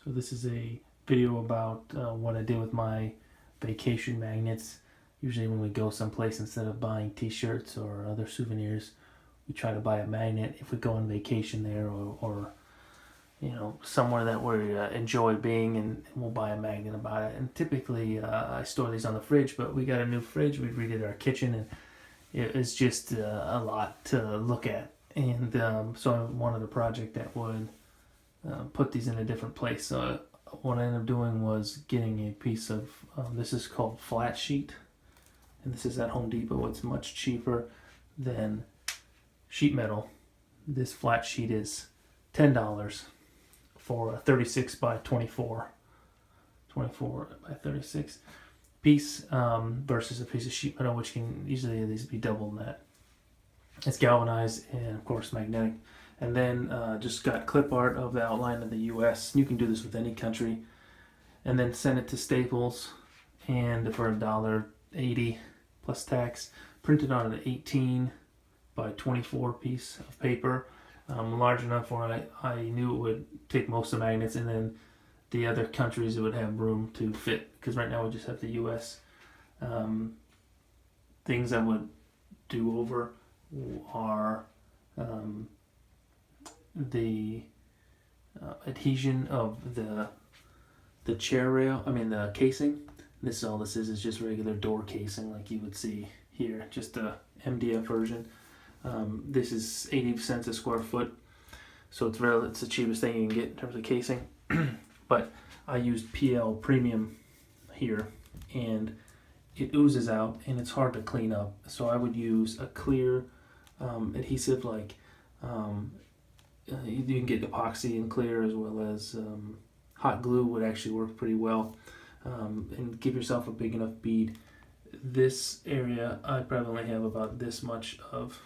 So this is a video about what I did with my vacation magnets. Usually when we go someplace, instead of buying t-shirts or other souvenirs, we try to buy a magnet if we go on vacation there, or you know, somewhere that we enjoy being, and we'll buy a magnet about it. And typically I store these on the fridge, but we got a new fridge. We redid our kitchen, and it's just a lot to look at. And so I wanted a project that would put these in a different place. So what I ended up doing was getting a piece of, this is called flat sheet, and this is at Home Depot. It's much cheaper than sheet metal. This flat sheet is $10 for a 36 by 24 by 36 piece, versus a piece of sheet metal, which can easily at least be double that. It's galvanized and of course magnetic. And then just got clip art of the outline of the US. You can do this with any country. And then send it to Staples, and for $1.80 plus tax, printed on an 18 by 24 piece of paper, large enough where I knew it would take most of the magnets, and then the other countries it would have room to fit, because right now we just have the US. Things I would do over are the adhesion of the chair rail, the casing. This is all this is just regular door casing like you would see here, just a MDF version. This is 80 cents a square foot, so it's the cheapest thing you can get in terms of casing. But I used PL Premium here, and it oozes out and it's hard to clean up, so I would use a clear adhesive, like you can get epoxy and clear, as well as hot glue would actually work pretty well. And give yourself a big enough bead. This area I probably have about this much of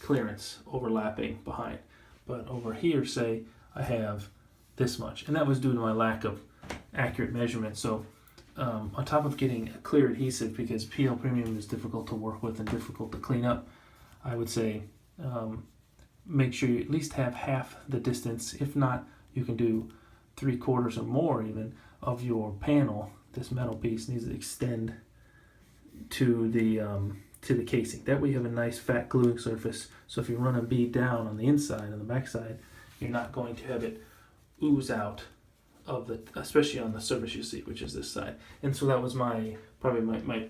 clearance overlapping behind, but over here, say, I have this much, and that was due to my lack of accurate measurement. So on top of getting a clear adhesive, because PL Premium is difficult to work with and difficult to clean up, I would say make sure you at least have half the distance. If not, you can do 3/4 or more even of your panel. This metal piece needs to extend to the casing. That way you have a nice fat gluing surface, so if you run a bead down on the inside, on the back side, you're not going to have it ooze out of the, especially on the surface you see, which is this side. And so that was probably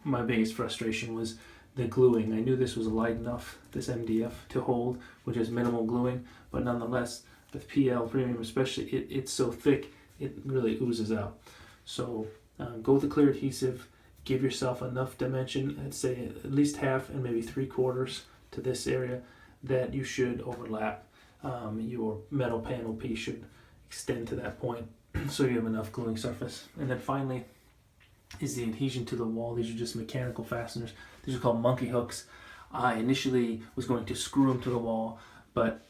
my biggest frustration, was the gluing. I knew this was light enough, this MDF, to hold, which is minimal gluing, but nonetheless, with PL Premium especially, it's so thick, it really oozes out. So go with the clear adhesive, give yourself enough dimension, I'd say at least half and maybe 3/4 to this area, that you should overlap. Your metal panel piece should extend to that point, so you have enough gluing surface. And then finally is the adhesion to the wall. These are just mechanical fasteners. These are called monkey hooks. I initially was going to screw them to the wall, but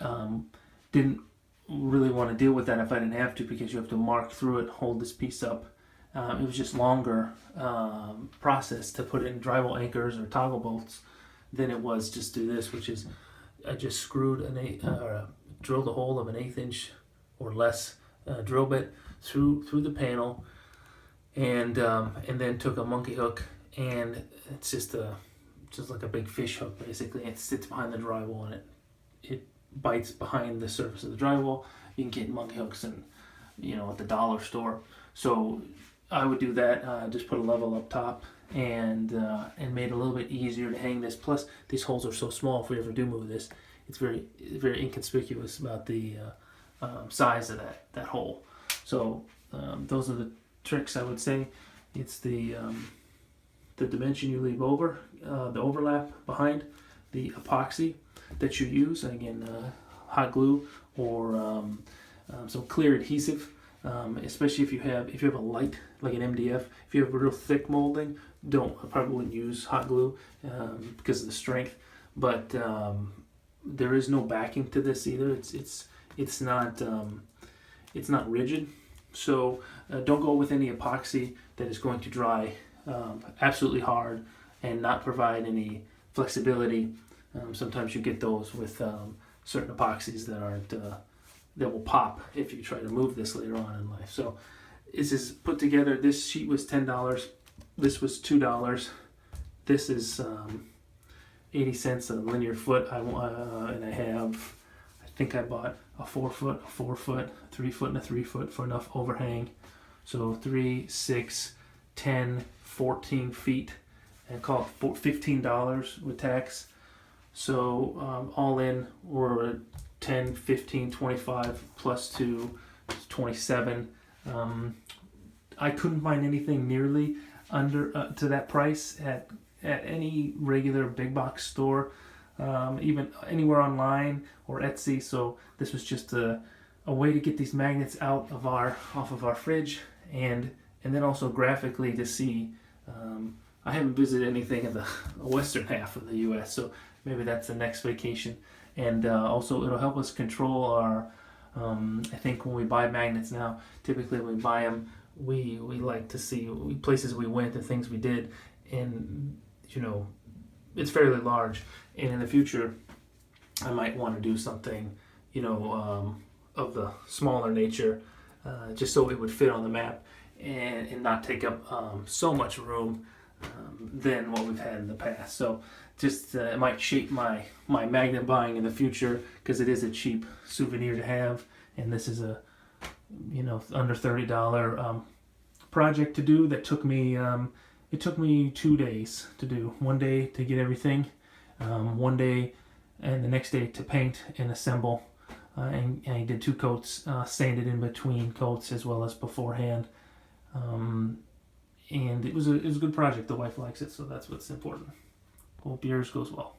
didn't really want to deal with that if I didn't have to, because you have to mark through it, hold this piece up. It was just longer process to put in drywall anchors or toggle bolts than it was just do this, which is I just screwed drilled a hole of an 1/8 inch or less drill bit through the panel, and then took a monkey hook, and it's just like a big fish hook basically. It sits behind the drywall, and it bites behind the surface of the drywall. You can get monkey hooks at the dollar store. So I would do that, just put a level up top, and made it a little bit easier to hang this. Plus, these holes are so small, if we ever do move this, it's very inconspicuous about the size of that hole. So those are the tricks, I would say. It's the dimension you leave over, the overlap behind, the epoxy that you use, and again, hot glue or some clear adhesive. Especially if you have a light, like an MDF. If you have a real thick molding, I probably wouldn't use hot glue because of the strength. But there is no backing to this either. It's not rigid. So don't go with any epoxy that is going to dry absolutely hard and not provide any flexibility. Sometimes you get those with certain epoxies that aren't that will pop if you try to move this later on in life. So this is put together. This sheet was $10. This was $2. This is 80 cents a linear foot. And I think I bought a 4 foot, a 4 foot, a 3 foot, and a 3 foot for enough overhang. So 3, 6, 10, 14 feet, and call it $15 with tax. So all in, we're 10, 15, 25 plus 2, 27. I couldn't find anything nearly under to that price at any regular big box store, even anywhere online or Etsy. So this was just a way to get these magnets off of our fridge, and then also graphically to see. I haven't visited anything in the western half of the U.S., so maybe that's the next vacation. And also it'll help us control our, I think when we buy magnets now, typically when we buy them, we like to see places we went, the things we did, and it's fairly large. And in the future, I might want to do something, of the smaller nature, just so it would fit on the map and not take up so much room than what we've had in the past. So just it might shape my magnet buying in the future, because it is a cheap souvenir to have, and this is a under $30 project to do that took me it took me 2 days to do. 1 day to get everything, 1 day and the next day to paint and assemble, and I did 2 coats, sanded in between coats as well as beforehand. And it was a good project. The wife likes it, so that's what's important. Hope yours goes well.